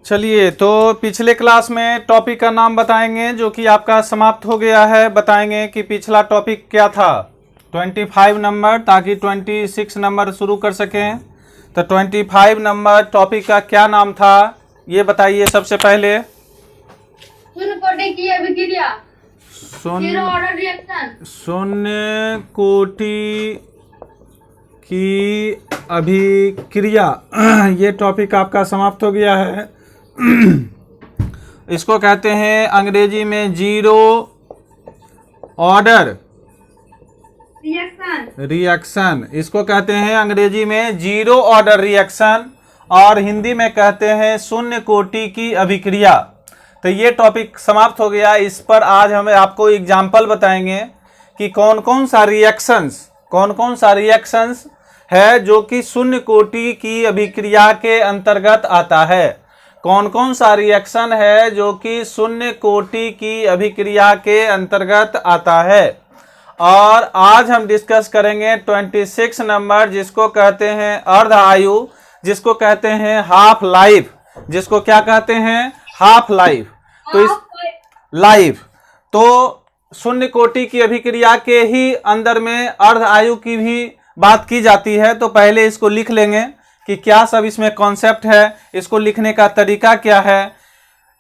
चलिए, तो पिछले क्लास में टॉपिक का नाम बताएंगे जो कि आपका समाप्त हो गया है। बताएंगे कि पिछला टॉपिक क्या था, 25 नंबर, ताकि 26 नंबर शुरू कर सकें। तो 25 नंबर टॉपिक का क्या नाम था ये बताइए सबसे पहले। शून्य कोटि की अभिक्रिया, जीरो ऑर्डर रिएक्शन। शून्य कोटि की अभिक्रिया ये टॉपिक आपका समाप्त हो गया है। इसको कहते हैं अंग्रेजी में जीरो ऑर्डर रिएक्शन। इसको कहते हैं अंग्रेजी में जीरो ऑर्डर रिएक्शन और हिंदी में कहते हैं शून्य कोटि की अभिक्रिया। तो ये टॉपिक समाप्त हो गया। इस पर आज हम आपको एग्जाम्पल बताएंगे कि कौन कौन सा रिएक्शंस है जो कि शून्य कोटि की अभिक्रिया के अंतर्गत आता है। कौन कौन सा रिएक्शन है जो कि शून्य कोटि की अभिक्रिया के अंतर्गत आता है। और आज हम डिस्कस करेंगे 26 नंबर, जिसको कहते हैं अर्ध आयु, जिसको कहते हैं हाफ लाइफ, जिसको क्या कहते हैं हाफ लाइफ। तो इस लाइफ तो शून्य कोटि की अभिक्रिया के ही अंदर में अर्ध आयु की भी बात की जाती है। तो पहले इसको लिख लेंगे कि क्या सब इसमें कॉन्सेप्ट है, इसको लिखने का तरीका क्या है,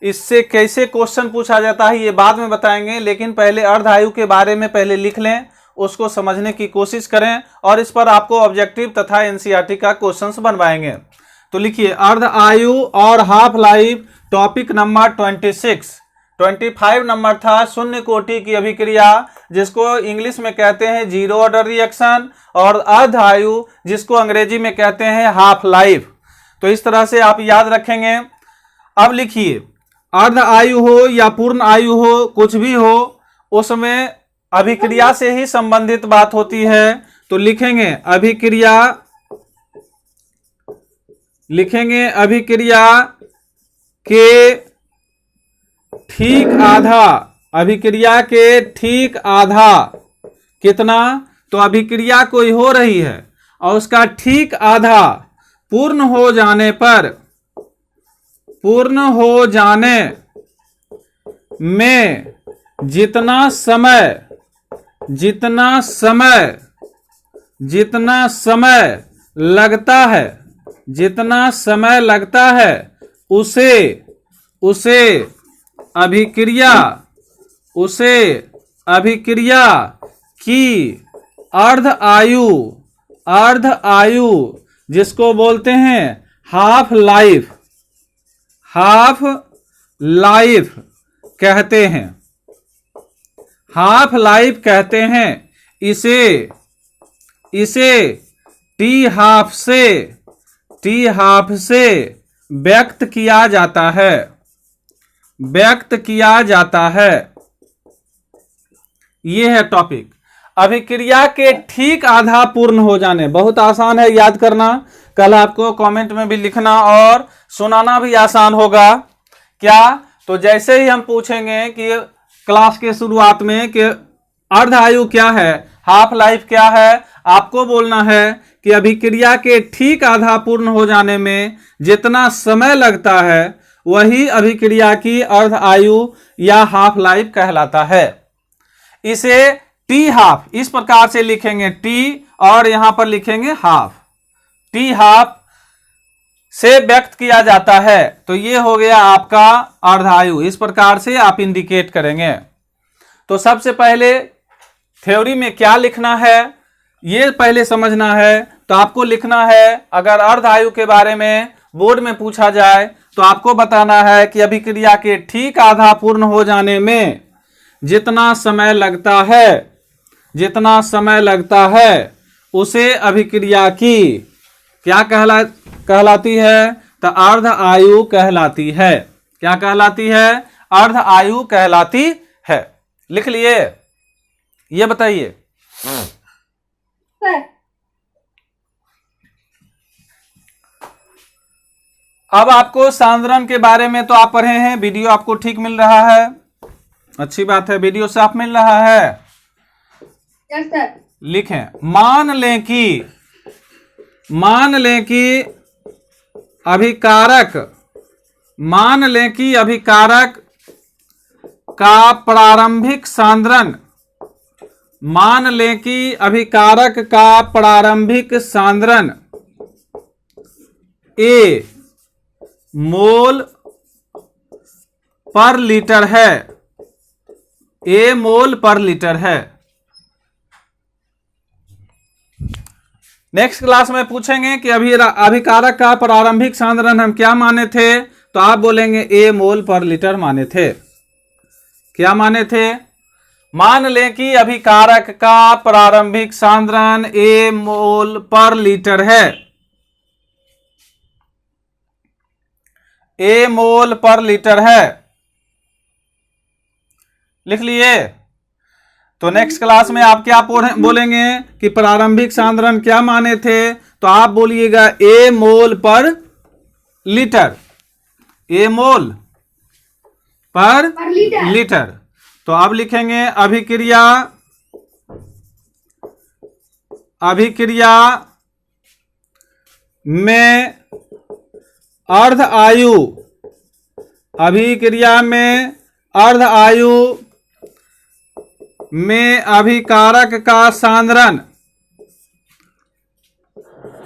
इससे कैसे क्वेश्चन पूछा जाता है ये बाद में बताएंगे। लेकिन पहले अर्ध आयु के बारे में पहले लिख लें, उसको समझने की कोशिश करें और इस पर आपको ऑब्जेक्टिव तथा एनसीईआरटी का क्वेश्चंस बनवाएंगे। तो लिखिए अर्ध आयु और half life topic number 25 number था शून्य कोटि की अभिक्रिया, जिसको इंग्लिश में कहते हैं जीरो ऑर्डर रिएक्शन, और अर्ध आयु जिसको अंग्रेजी में कहते हैं हाफ लाइफ। तो इस तरह से आप याद रखेंगे। अब लिखिए अर्ध आयु हो या पूर्ण आयु हो, कुछ भी हो, उसमें अभिक्रिया से ही संबंधित बात होती है। तो लिखेंगे अभिक्रिया के ठीक आधा, अभिक्रिया के ठीक आधा कितना, तो अभिक्रिया कोई हो रही है और उसका ठीक आधा पूर्ण हो जाने में जितना समय लगता है उसे अभिक्रिया की अर्ध आयु जिसको बोलते हैं हाफ लाइफ कहते हैं। हाफ लाइफ कहते हैं। इसे टी हाफ से व्यक्त किया जाता है। ये है टॉपिक, अभिक्रिया के ठीक आधा पूर्ण हो जाने। बहुत आसान है याद करना, कल आपको कमेंट में भी लिखना और सुनाना भी आसान होगा। क्या, तो जैसे ही हम पूछेंगे कि क्लास के शुरुआत में कि अर्ध आयु क्या है, हाफ लाइफ क्या है, आपको बोलना है कि अभिक्रिया के ठीक आधा पूर्ण हो जाने में जितना समय लगता है वही अभिक्रिया की अर्ध आयु या हाफ लाइफ कहलाता है। इसे टी हाफ इस प्रकार से लिखेंगे, टी और यहां पर लिखेंगे हाफ, टी हाफ से व्यक्त किया जाता है। तो ये हो गया आपका अर्ध आयु। इस प्रकार से आप इंडिकेट करेंगे। तो सबसे पहले थ्योरी में क्या लिखना है ये पहले समझना है। तो आपको लिखना है, अगर अर्ध आयु के बारे में बोर्ड में पूछा जाए तो आपको बताना है कि अभिक्रिया के ठीक आधा पूर्ण हो जाने में जितना समय लगता है उसे अभिक्रिया की क्या कहलाती है, तो अर्ध आयु कहलाती है। क्या कहलाती है, अर्ध आयु कहलाती है। लिख लिए, ये बताइए। अब आपको सांद्रण के बारे में तो आप पढ़े हैं, वीडियो आपको ठीक मिल रहा है, अच्छी बात है, वीडियो साफ मिल रहा है। Yes sir. लिखें, मान लें कि अभिकारक मान लें कि अभिकारक का प्रारंभिक सांद्रण, मान लें कि अभिकारक का प्रारंभिक सांद्रण A मोल पर लीटर है, A मोल पर लीटर है। नेक्स्ट क्लास में पूछेंगे कि अभिकारक का प्रारंभिक सांद्रण हम क्या माने थे, तो आप बोलेंगे A मोल पर लीटर माने थे। क्या माने थे? मान लें कि अभिकारक का प्रारंभिक सांद्रण A मोल पर लीटर है, A मोल पर लीटर है। लिख लिए? तो नेक्स्ट क्लास में आप क्या बोलेंगे कि प्रारंभिक सांद्रण क्या माने थे, तो आप बोलिएगा A मोल पर लीटर, A मोल पर लीटर। तो अब लिखेंगे अभिक्रिया में अर्ध आयु, अभिक्रिया में अर्ध आयु में अभिकारक का सांद्रण,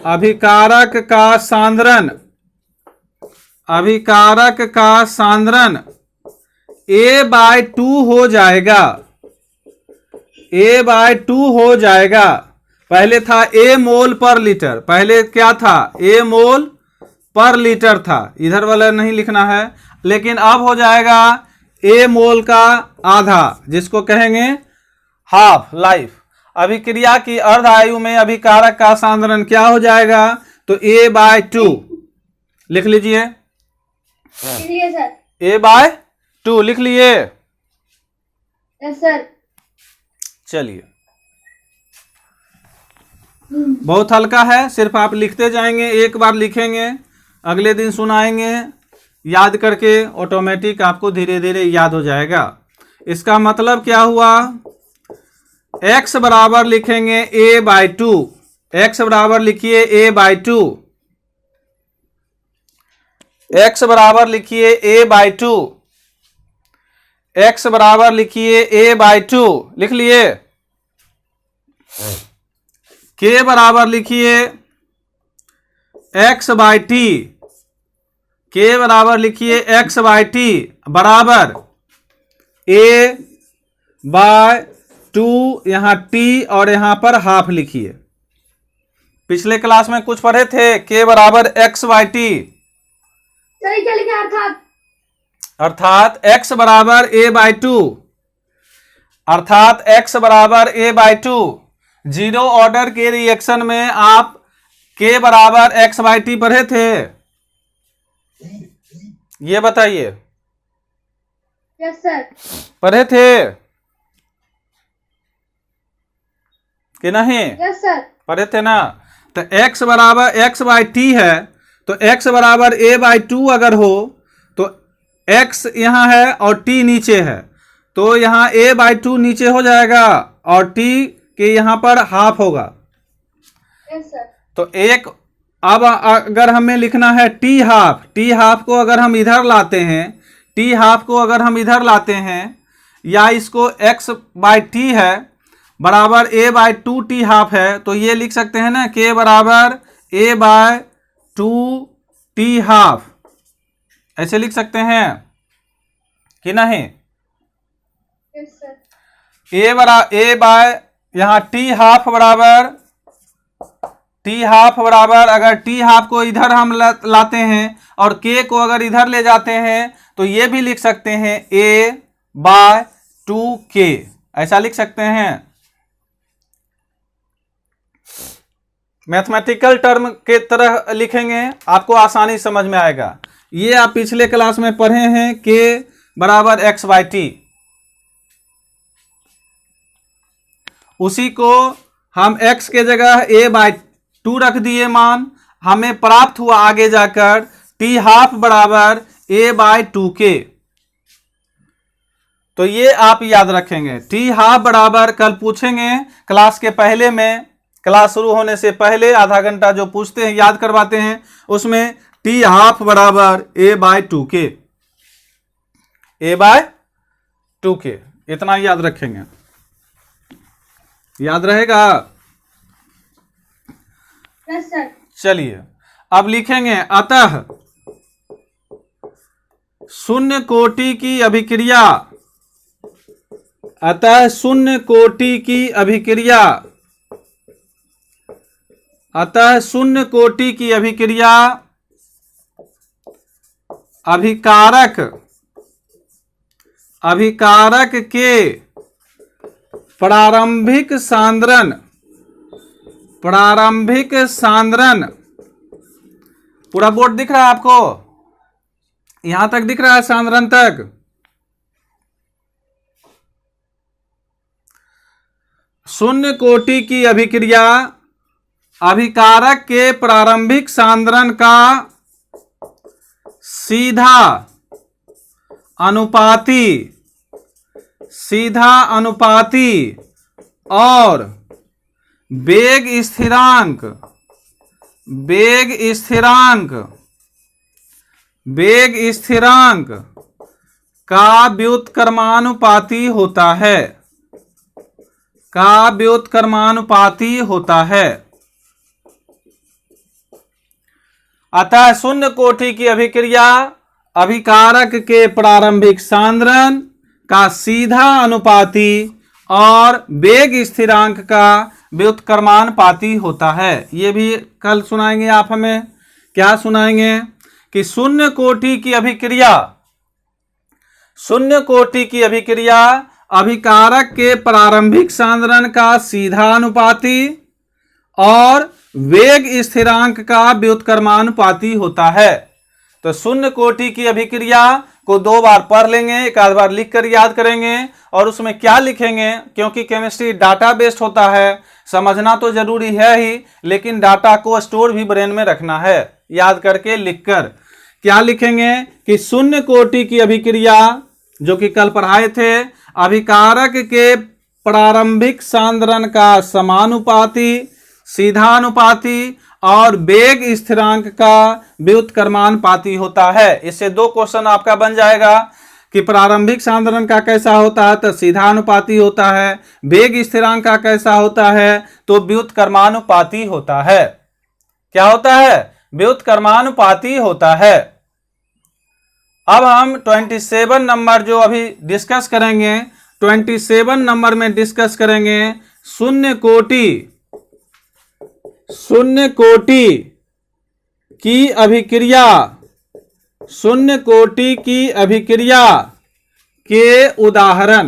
अभिकारक का सांद्रण, अभिकारक का सांद्रण A/2 हो जाएगा, A/2 हो जाएगा। पहले था A मोल पर लीटर, पहले क्या था? A मोल पर लीटर था, इधर वाला नहीं लिखना है, लेकिन अब हो जाएगा A मोल का आधा, जिसको कहेंगे हाफ लाइफ। अभिक्रिया की अर्ध आयु में अभिकारक का सांद्रण क्या हो जाएगा? तो A/2 लिख लीजिए, A/2 लिख लिए? Yes sir. चलिए, बहुत हल्का है, सिर्फ आप लिखते जाएंगे, एक बार लिखेंगे, अगले दिन सुनाएंगे, याद करके ऑटोमेटिक आपको धीरे धीरे याद हो जाएगा। इसका मतलब क्या हुआ? x बराबर लिखेंगे A/2, x बराबर लिखिए A/2, x बराबर लिखिए A/2, x बराबर लिखिए A/2 लिख लिए? k बराबर लिखिए x/t, k बराबर लिखिए x/t बराबर A/2, यहां t और यहां पर हाफ लिखिए। पिछले क्लास में कुछ पढ़े थे, k बराबर x/t, सही क्या लिखा? अर्थात x बराबर A/2, अर्थात x बराबर A/2। जीरो ऑर्डर के रिएक्शन में आप k बराबर x/t पढ़े थे? ये बताइए। Yes sir. पढ़े थे कि नहीं? Yes sir. पढ़े थे ना? तो x बराबर x/t है, तो x बराबर A/2 अगर हो तो x यहां है और t नीचे है, तो यहां A/2 नीचे हो जाएगा और t के यहां पर हाफ होगा। Yes sir. तो एक, अब अगर हमें लिखना है t हाफ को अगर हम इधर लाते हैं, t हाफ को अगर हम इधर लाते हैं, या इसको x/t है बराबर A/2 t हाफ है, तो ये लिख सकते हैं ना k बराबर A/2 t हाफ, ऐसे लिख सकते हैं कि नहीं? Yes sir. यहाँ t हाफ बराबर अगर t हाफ को इधर हम लाते हैं और k को अगर इधर ले जाते हैं, तो ये भी लिख सकते हैं A/2k, ऐसा लिख सकते हैं। मैथमेटिकल टर्म के तरह लिखेंगे, आपको आसानी समझ में आएगा। ये आप पिछले क्लास में पढ़े हैं, k बराबर x/t, उसी को हम x के जगह A/2 रख दिए मान, हमें प्राप्त हुआ आगे जाकर t हाफ बराबर A/2k। तो ये आप याद रखेंगे। t हाफ बराबर, कल पूछेंगे क्लास के पहले में, क्लास शुरू होने से पहले आधा घंटा जो पूछते हैं याद करवाते हैं, उसमें टी हाफ बराबर ए बाय 2k, ए बाय 2k, इतना याद रखेंगे, याद रहेगा। Yes sir. चलिए अब लिखेंगे अतः शून्य कोटि की अभिक्रिया, अतः शून्य कोटि की अभिक्रिया, अतः शून्य कोटि की अभिक्रिया अभिकारक, अभिकारक के प्रारंभिक सांद्रण, प्रारंभिक सांद्रण, पूरा बोर्ड दिख रहा है आपको, यहां तक दिख रहा है सांद्रण तक। शून्य कोटि की अभिक्रिया अभिकारक के प्रारंभिक सांद्रण का सीधा अनुपाती, सीधा अनुपाती और वेग स्थिरांक, वेग स्थिरांक, वेग स्थिरांक का व्युत्क्रमानुपाती होता है, का व्युत्क्रमानुपाती होता है। अतः शून्य कोटि की अभिक्रिया अभिकारक के प्रारंभिक सांद्रण का सीधा अनुपाती और वेग स्थिरांक का व्युत्क्रमानुपाती होता है। ये भी कल सुनाएंगे आप हमें, क्या सुनाएंगे कि शून्य कोटि की अभिक्रिया, शून्य कोटि की अभिक्रिया अभिकारक के प्रारंभिक सांद्रण का सीधा अनुपाती और वेग स्थिरांक का व्युत्क्रमानुपाती होता है। तो शून्य कोटि की अभिक्रिया को 2 बार पढ़ लेंगे, एक आध बार लिख कर याद करेंगे और उसमें क्या लिखेंगे, क्योंकि केमिस्ट्री डाटा बेस्ड होता है, समझना तो जरूरी है ही, लेकिन डाटा को स्टोर भी ब्रेन में रखना है, याद करके लिखकर। क्या लिखेंगे कि शून्य कोटि की अभिक्रिया, जो कि कल पढ़ाए थे, अभिकारक के प्रारंभिक सांद्रण का समानुपाती, सीधानुपाती और वेग स्थिरांक का व्युत्क्रमानुपाती होता है। इससे 2 क्वेश्चन आपका बन जाएगा कि प्रारंभिक सांद्रण का कैसा होता है, तो सीधानुपाती होता है, वेग स्थिरांक का कैसा होता है, तो व्युत्क्रमानुपाती होता है। क्या होता है? व्युत्क्रमानुपाती होता है। अब हम 27 नंबर जो अभी डिस्कस करेंगे, 27 नंबर में डिस्कस करेंगे शून्य कोटि, शून्य कोटि की अभिक्रिया, शून्य कोटि की अभिक्रिया के उदाहरण,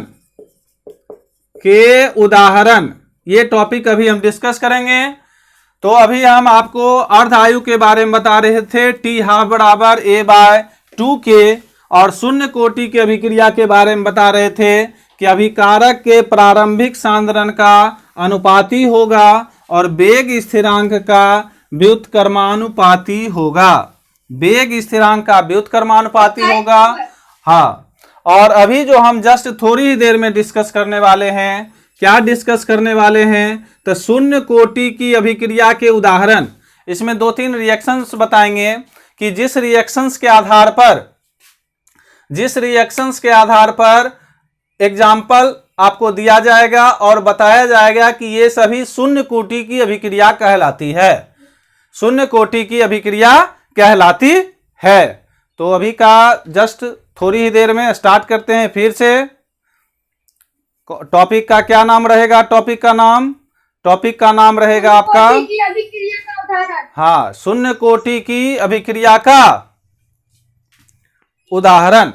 के उदाहरण, ये टॉपिक अभी हम डिस्कस करेंगे। तो अभी हम आपको अर्ध आयु के बारे में बता रहे थे, टी हाफ बराबर ए बाय 2k, और शून्य कोटि की अभिक्रिया के बारे में बता रहे थे कि अभिकारक के प्रारंभिक सांद्रण का अनुपाती होगा और वेग स्थिरांक का व्युत्क्रमानुपाती होगा, वेग स्थिरांक का व्युत्क्रमानुपाती होगा। हाँ, और अभी जो हम जस्ट थोड़ी ही देर में डिस्कस करने वाले हैं, क्या डिस्कस करने वाले हैं, तो शून्य कोटि की अभिक्रिया के उदाहरण। इसमें 2-3 रिएक्शंस बताएंगे कि जिस रिएक्शंस के आधार पर, जिस रिएक्शंस के आधार पर एग्जाम्पल आपको दिया जाएगा और बताया जाएगा कि ये सभी शून्य कोटि की अभिक्रिया कहलाती है, शून्य कोटि की अभिक्रिया कहलाती है। तो अभी का जस्ट थोड़ी ही देर में स्टार्ट करते हैं फिर से। टॉपिक का क्या नाम रहेगा? टॉपिक का नाम, टॉपिक का नाम रहेगा आपका, हाँ, शून्य कोटि की अभिक्रिया का उदाहरण।